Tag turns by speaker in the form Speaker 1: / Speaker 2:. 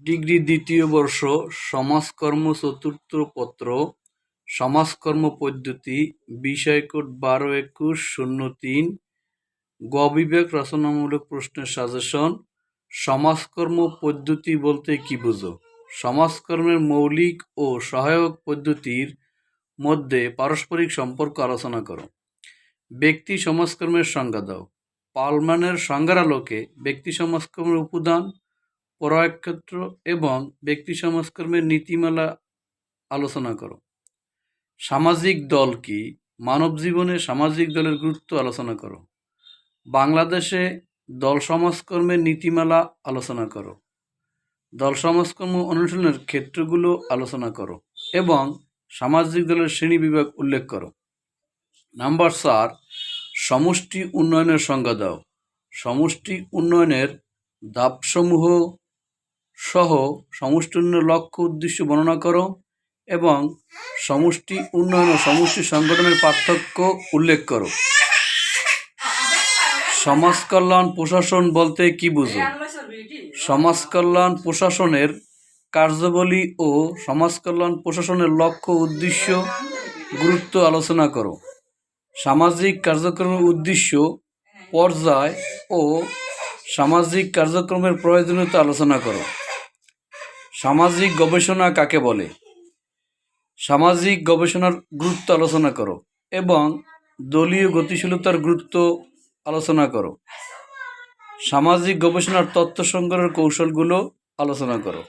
Speaker 1: Degree দ্বিতীয় বর্ষ, সমাজকর্ম চতুর্থ পত্র, সমাজকর্ম পদ্ধতি, বিষয় কোড 12-21-03, গ বিভাগ রচনামূলক প্রশ্নের সাজেশন। সমাজকর্ম পদ্ধতি বলতে কি বুঝো? সমাজকর্মের মৌলিক ও সহায়ক পদ্ধতির মধ্যে পারস্পরিক সম্পর্ক আলোচনা করো। ব্যক্তি সমাজকর্মের সংজ্ঞা দাও। পালম্যানের সংজ্ঞার আলোকে ব্যক্তি সমাজকর্মের উপাদান, প্রয়োগক্ষেত্র এবং ব্যক্তি সমাজকর্মের নীতিমালা আলোচনা করো। সামাজিক দল কি? মানব জীবনে সামাজিক দলের গুরুত্ব আলোচনা করো। বাংলাদেশে দল সমাজকর্মের নীতিমালা আলোচনা করো। দল সমাজকর্ম অনুশীলনের ক্ষেত্রগুলো আলোচনা করো এবং সামাজিক দলের শ্রেণীবিভাগ উল্লেখ করো। নাম্বার 4, সমষ্টি উন্নয়নের সংজ্ঞা দাও। সমষ্টি উন্নয়নের ধাপসমূহ সহ সমষ্টি উন্নয়নের লক্ষ্য উদ্দেশ্য বর্ণনা করো এবং সমষ্টি উন্নয়ন ও সমষ্টি সংগঠনের পার্থক্য উল্লেখ করো। সমাজকল্যাণ প্রশাসন বলতে কি বুঝো? সমাজকল্যাণ প্রশাসনের কার্যাবলী ও সমাজকল্যাণ প্রশাসনের লক্ষ্য উদ্দেশ্য গুরুত্ব আলোচনা করো। সামাজিক কার্যক্রমের উদ্দেশ্য, পর্যায় ও সামাজিক কার্যক্রমের প্রয়োজনীয়তা আলোচনা করো। সামাজিক গবেষণা কাকে বলে? সামাজিক গবেষণার গুরুত্ব আলোচনা করো এবং দলীয় গতিশীলতার গুরুত্ব আলোচনা করো। সামাজিক গবেষণার তথ্য সংগ্রহের কৌশলগুলো আলোচনা করো।